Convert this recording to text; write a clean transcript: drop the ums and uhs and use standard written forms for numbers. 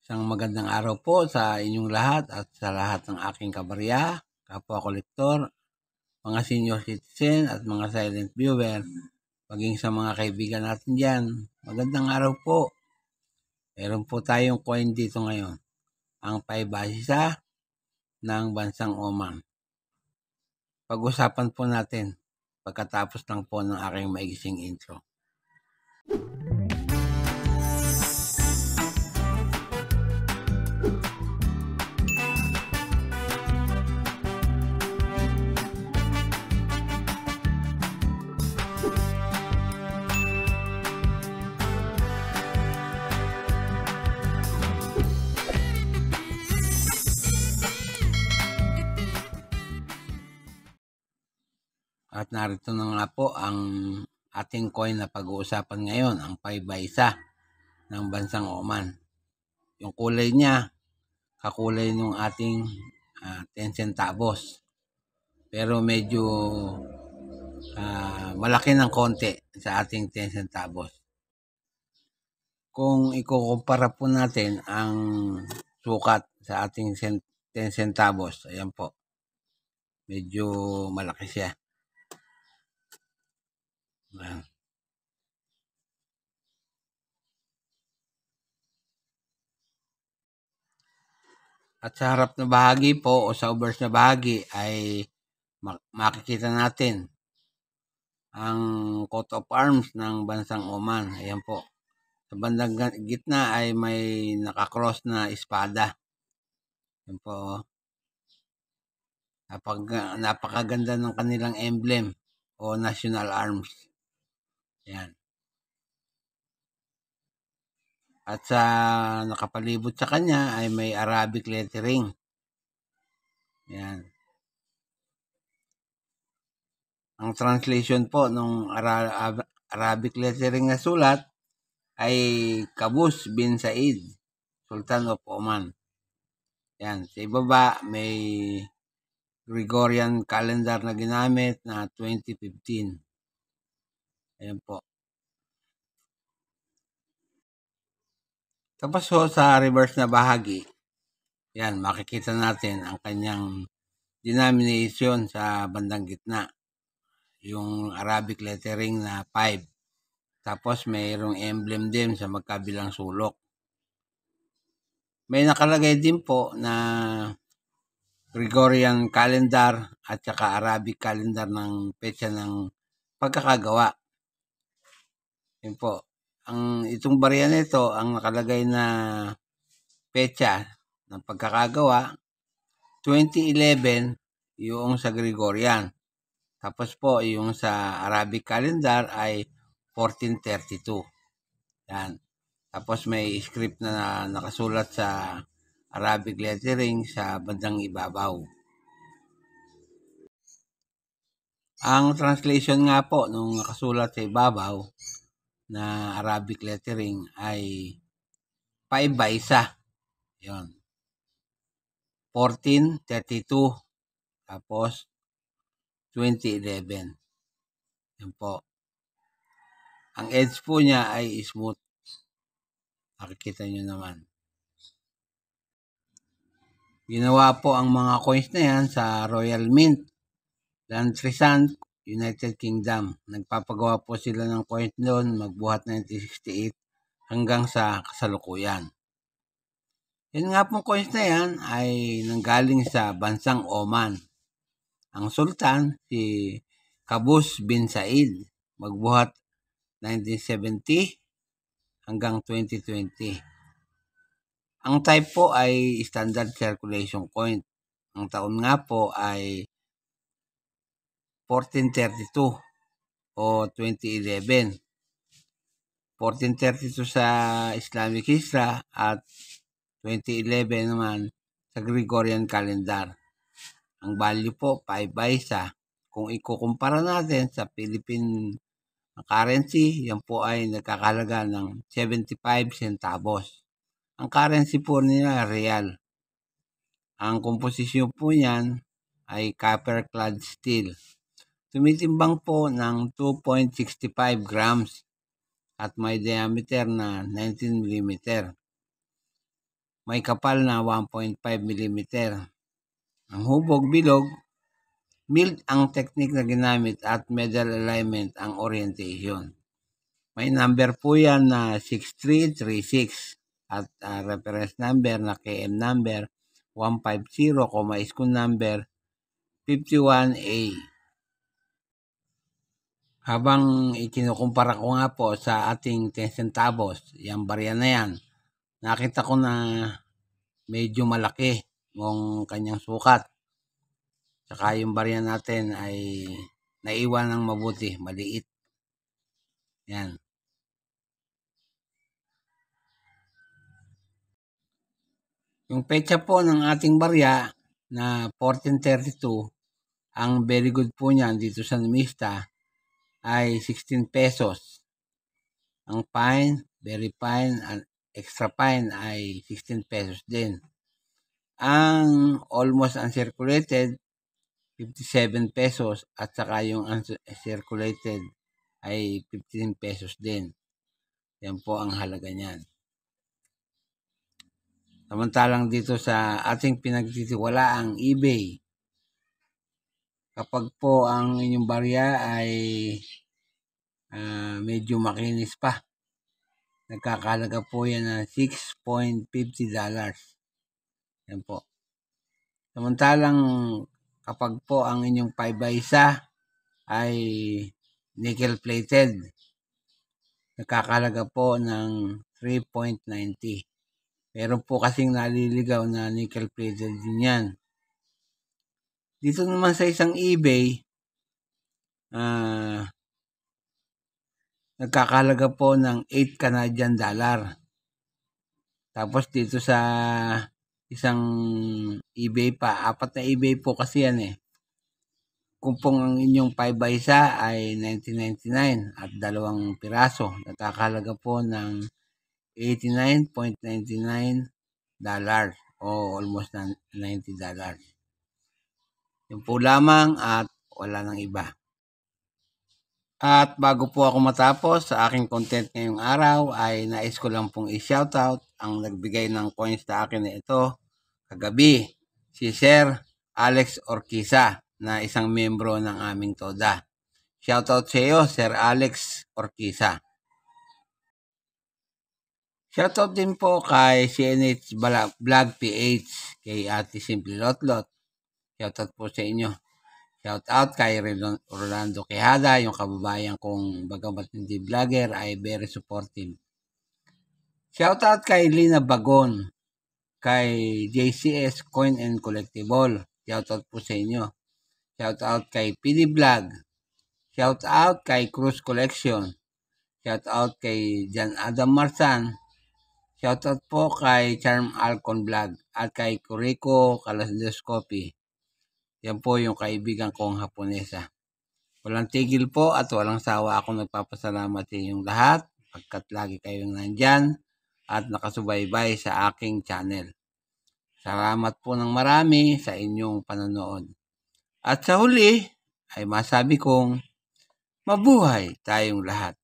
Isang magandang araw po sa inyong lahat at sa lahat ng aking kabarya, kapwa kolektor, mga senior citizen at mga silent viewer, maging sa mga kaibigan natin dyan. Magandang araw po. Meron po tayong coin dito ngayon, ang 5 basisa ng bansang Oman. Pag-usapan po natin pagkatapos lang po ng aking maigising intro. At narito na nga po ang ating coin na pag-uusapan ngayon, ang 5 baisa ng bansang Oman. Yung kulay niya, kakulay ng ating 10 centavos. Pero medyo malaki ng konti sa ating 10 centavos. Kung ikukumpara po natin ang sukat sa ating 10 centavos, ayan po, medyo malaki siya. Ayan. At sa harap na bahagi po o sa obverse na bahagi ay makikita natin ang coat of arms ng bansang Oman. Ayan po. Sa bandang gitna ay may nakakross na espada. Ayan po. Napakaganda ng kanilang emblem o national arms. Ayan. At sa nakapalibot sa kanya ay may Arabic lettering. Ayan. Ang translation po ng Arabic lettering na sulat ay Qaboos bin Said, Sultan of Oman. Yan, sa ibaba may Gregorian calendar na ginamit na 2015. Ayan po. Tapos ho, sa reverse na bahagi, yan, makikita natin ang kanyang denomination sa bandang gitna. Yung Arabic lettering na 5. Tapos mayroong emblem din sa magkabilang sulok. May nakalagay din po na Gregorian calendar at saka Arabic calendar ng petsa ng pagkakagawa. Yun po. Itong barya nito, ang nakalagay na petsa ng pagkakagawa, 2011 yung sa Gregorian. Tapos po, yung sa Arabic calendar ay 1432. Yan. Tapos may script na nakasulat sa Arabic lettering sa bandang ibabaw. Ang translation nga po nung nakasulat sa ibabaw na Arabic lettering ay 5 baisa. Yun. 1432. Tapos 2011. Yan po. Ang edge po niya ay smooth. Makikita nyo naman. Ginawa po ang mga coins na yan sa Royal Mint, Lantrisand, United Kingdom. Nagpapagawa po sila ng coins doon magbuhat 1968 hanggang sa kasalukuyan. Yan nga pong coins na yan ay nanggaling sa bansang Oman. Ang sultan, si Qaboos bin Said, magbuhat 1970 hanggang 2020. Ang type po ay standard circulation coin. Ang taon nga po ay 1432 o 2011. 1432 sa Islamic Hijra at 2011 naman sa Gregorian calendar. Ang value po 5 baisa. Kung ikukumpara natin sa Philippine currency, yan po ay nagkakalaga ng 75 centavos. Ang currency po nila real. Ang komposisyon po niyan ay copper-clad steel. Tumitimbang po ng 2.65 grams at may diameter na 19 mm. may kapal na 1.5 mm. Ang hubog bilog, mild ang technique na ginamit at medial alignment ang orientation. May number po yan na 6336 at reference number na KM number 150, school number 51A. Habang ikinukumpara ko nga po sa ating 10 centavos, yung barya na yan, nakita ko na medyo malaki yung kanyang sukat. Saka yung barya natin ay naiwan ng mabuti, maliit. Yan. Yung petsa po ng ating barya na 1432, ang very good po niyan dito sa Numista ay 16 pesos. Ang fine, very fine, and extra fine ay 16 pesos din. Ang almost uncirculated, 57 pesos at saka yung uncirculated ay 15 pesos din. Yan po ang halaga niyan. Samantalang dito sa ating pinagtitiwalaang eBay, kapag po ang inyong barya ay medyo makinis pa, nagkakalaga po yan ng $6.50. Yan po. Samantalang kapag po ang inyong 5x1 ay nickel plated, nagkakalaga po ng $3.90. Meron po kasing naliligaw na nickel plated din yan. Dito naman sa isang eBay, nagkakalaga po ng $8 Canadian. Tapos dito sa isang eBay pa, 4 na eBay po kasi yan eh. Kung pong ang inyong 5x1 ay $19.99 at 2 piraso, nagkakalaga po ng $89.99 o almost $90. Yun po lamang at wala nang iba. At bago po ako matapos sa aking content ngayong araw ay nais ko lang pong i-shoutout ang nagbigay ng coins sa akin na ito kagabi, si Sir Alex Orquiza na isang membro ng aming TODA. Shoutout sa iyo, Sir Alex Orquiza. Shoutout din po kay CNH Vlog PH, kay Ate Simple Lotlot. Shoutout po sa inyo. Shoutout kay Rolando Quijada, yung kababayan kong bagamat hindi vlogger ay very supportive. Shoutout kay Lina Bagon, kay JCS Coin and Collectible. Shoutout po sa inyo. Shoutout kay PD Vlog. Shoutout kay Cruz Collection. Shoutout kay Jan Adam Marsan. Shoutout po kay Charm Alcon Vlog at kay Kuriko Kalasdoscopy. Yan po yung kaibigan kong Haponesa. Walang tigil po at walang sawa ako nagpapasalamat sa inyong lahat pagkat lagi kayong nandyan at nakasubaybay sa aking channel. Salamat po ng marami sa inyong panonood. At sa huli ay masabi kong mabuhay tayong lahat.